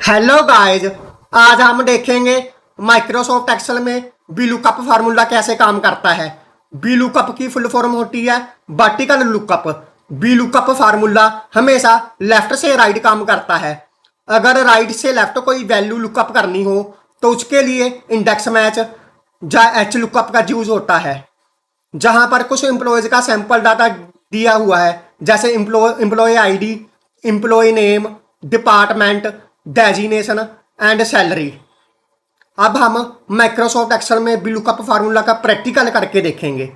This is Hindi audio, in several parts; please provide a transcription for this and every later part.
Hello guys. आज हम देखेंगे माइक्रोसॉफ्ट एक्सेल में वी लुकअप फार्मूला कैसे काम करता है। वी लुकअप की फुल फॉर्म होती है vertical lookup. V lookup formula हमेशा लेफ्ट से राइट काम करता है। अगर राइट से लेफ्ट कोई वैल्यू लुकअप करनी हो तो उसके लिए इंडेक्स मैच या एच लुकअप का यूज होता है। जहां पर कुछ एम्प्लॉयज का सैंपल डाटा दिया हुआ है, जैसे employee ID, employee name, department, designation and salary. अब हम माइक्रोसॉफ्ट एक्सेल में VLOOKUP फार्मूला का प्रैक्टिकल करके देखेंगे।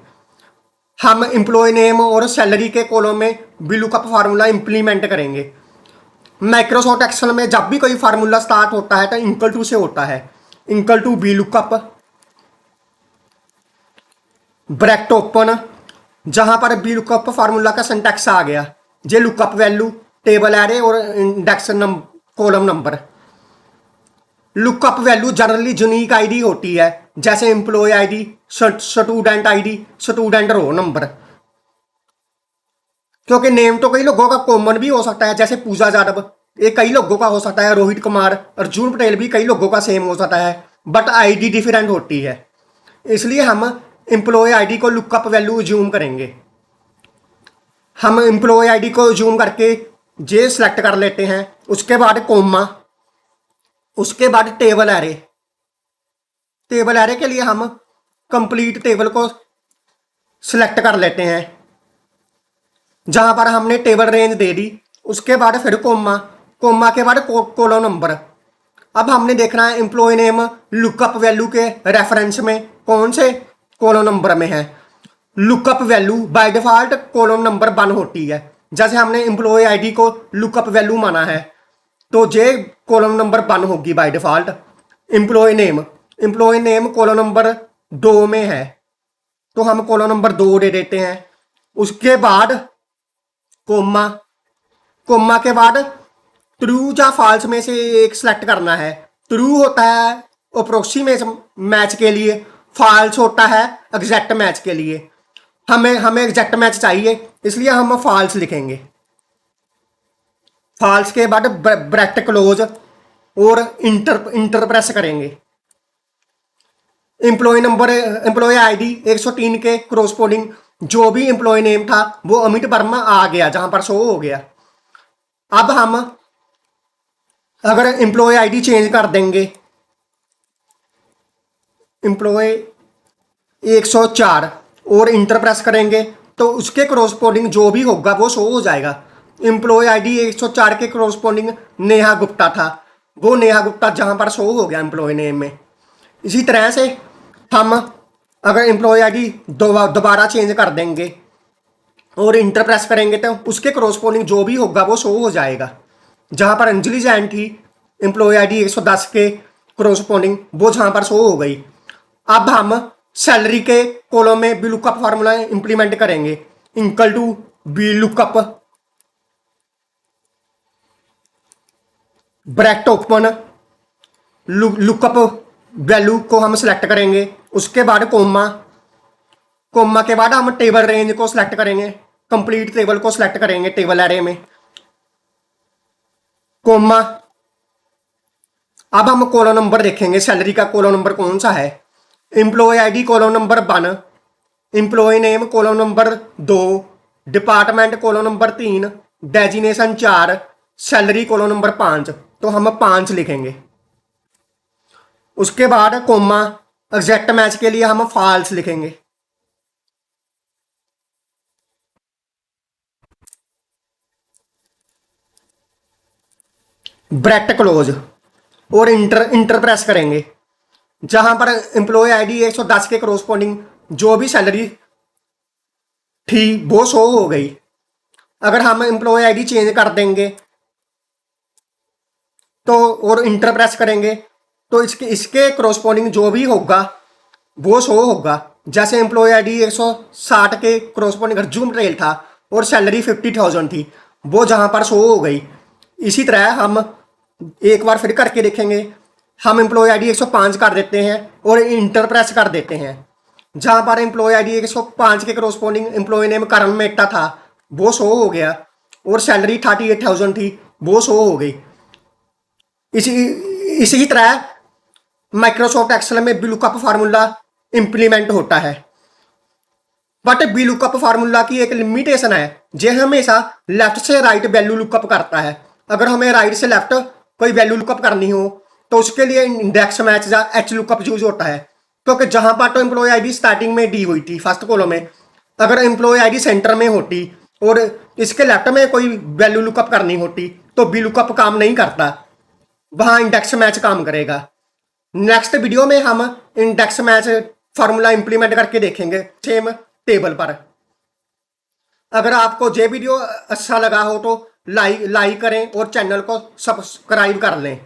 हम एम्प्लॉय नेम और सैलरी के कॉलम में VLOOKUP फार्मूला इंप्लीमेंट करेंगे। माइक्रोसॉफ्ट एक्सेल में जब भी कोई फार्मूला स्टार्ट होता है तो इक्वल टू से होता है। Equal to VLOOKUP bracket open, जहां पर VLOOKUP फार्मूला का सिंटैक्स आ गया। ये लुकअप वैल्यू, टेबल एरे और index column number. Lookup value generally unique ID होती है, जैसे employee ID, student ID, student row number. क्योंकि नेम तो कई लोगों का कॉमन भी हो सकता है, जैसे पूजा जादव, ये कई लोगों का हो सकता है। रोहित कुमार, अर्जुन पटेल भी कई लोगों का सेम हो सकता है, बट आईडी डिफरेंट होती है। इसलिए हम एम्प्लॉय आईडी को लुकअप वैल्यू ज्यूम करेंगे। हम एम्प्लॉय आईडी को ज्यूम करके जे सिलेक्ट कर लेते हैं। उसके बाद कोमा, उसके बाद टेबल एरे। टेबल एरे के लिए हम कंप्लीट टेबल को सिलेक्ट कर लेते हैं, जहां पर हमने टेबल रेंज दे दी। उसके बाद फिर कोमा, कोमा के बाद कॉलम नंबर। अब हमने देखना है एम्प्लॉय नेम लुकअप वैल्यू के रेफरेंस में कौन से कॉलम नंबर में है। Lookup value by default column number 1 होती है। जैसे हमने एम्प्लॉय आईडी को लुकअप वैल्यू माना है तो जे कॉलम नंबर 1 होगी by default. Employee name column number 2 में है तो हम कॉलम नंबर 2 दे देते हैं। उसके बाद कोमा, कोमा के बाद ट्रू या फॉल्स में से एक सिलेक्ट करना है। ट्रू होता है अप्रोक्सीमेशन मैच के लिए, फॉल्स होता है एग्जैक्ट मैच के लिए। हमें एग्जैक्ट मैच चाहिए, इसलिए हम फॉल्स लिखेंगे। फॉल्स के बाद ब्रैकेट क्लोज और इंटर प्रेस करेंगे। एम्प्लॉय आईडी 103 के क्रॉसपोर्डिंग जो भी एम्प्लॉय नेम था वो अमित वर्मा आ गया, जहां पर शो हो गया। अब हम अगर एम्प्लॉय आईडी चेंज कर देंगे, एम्प्लॉय 104 और इंटर प्रेस करेंगे तो उसके क्रॉसपोर्डिंग जो भी होगा वो शो हो जाएगा। एम्प्लॉय आईडी 104 के क्रॉसपोर्डिंग नेहा गुप्ता था, वो नेहा गुप्ता जहां पर शो हो गया एम्प्लॉय नेम में। इसी तरह से हम अगर एम्प्लॉय आईडी दोबारा चेंज कर देंगे और इंटर प्रेस करेंगे तो उसके क्रॉसपोर्डिंग जो भी होगा वो शो हो जाएगा। जहां पर अंजलि जैन थी, एम्प्लॉय आईडी 110 के क्रॉसपोर्डिंग वो जहां पर शो हो गई। अब हम सैलरी के कॉलम में VLOOKUP फार्मूला इंप्लीमेंट करेंगे। Equal to VLOOKUP bracket open, lookup value को हम सिलेक्ट करेंगे। उसके बाद कोमा, कोमा के बाद हम टेबल रेंज को सिलेक्ट करेंगे, कंप्लीट टेबल को सिलेक्ट करेंगे टेबल एरे में। कोमा, अब हम कॉलम नंबर देखेंगे, सैलरी का कॉलम नंबर कौन सा है। Employee ID column number 1, employee name column number 2, department column number 3, designation 4, salary column number 5। तो हम 5 लिखेंगे। उसके बाद कोमा, एग्जैक्ट मैच के लिए हम फॉल्स लिखेंगे। ब्रैकेट क्लोज और इंटर प्रेस करेंगे। जहां पर एम्प्लॉय आईडी 110 के क्रॉसपोर्डिंग जो भी सैलरी थी वो शो हो गई। अगर हम एम्प्लॉय आईडी चेंज कर देंगे तो और इंटर प्रेस करेंगे तो इसके क्रॉसपोर्डिंग जो भी होगा वो शो होगा। जैसे एम्प्लॉय आईडी 160 के क्रॉसपोर्डिंग अर्जुन पटेल था और सैलरी 50,000 थी, वो जहां पर शो हो गई। इसी तरह हम एक बार फिर करके देखेंगे। हम एम्प्लॉय आईडी 105 कर देते हैं और इंटर प्रेस कर देते हैं। जहां पर एम्प्लॉय आईडी 105 के क्रॉसपोर्डिंग एम्प्लॉय नेम करण मेहता था वो शो हो गया और सैलरी 38,000 थी, वो शो हो गई। इसी इसी तरह माइक्रोसॉफ्ट एक्सेल में VLOOKUP फार्मूला इंप्लीमेंट होता है। बट VLOOKUP फार्मूला की एक लिमिटेशन है, यह हमेशा लेफ्ट से राइट वैल्यू लुकअप करता है। अगर हमें राइट से लेफ्ट कोई वैल्यू लुकअप करनी हो तो उसके लिए इंडेक्स मैच या HLOOKUP यूज होता है, क्योंकि जहां पर तो एम्प्लॉय आईडी स्टार्टिंग में डी हुई थी फर्स्ट कॉलम में, अगर एम्प्लॉय आईडी सेंटर में होती और इसके लेफ्ट में कोई वैल्यू लुकअप करनी होती तो VLOOKUP काम नहीं करता, वहां इंडेक्स मैच काम करेगा। नेक्स्ट वीडियो में हम इंडेक्स मैच फार्मूला इंप्लीमेंट करके देखेंगे सेम टेबल पर। अगर आपको ये वीडियो अच्छा लगा हो तो लाइक करें और चैनल को सब्सक्राइब कर लें।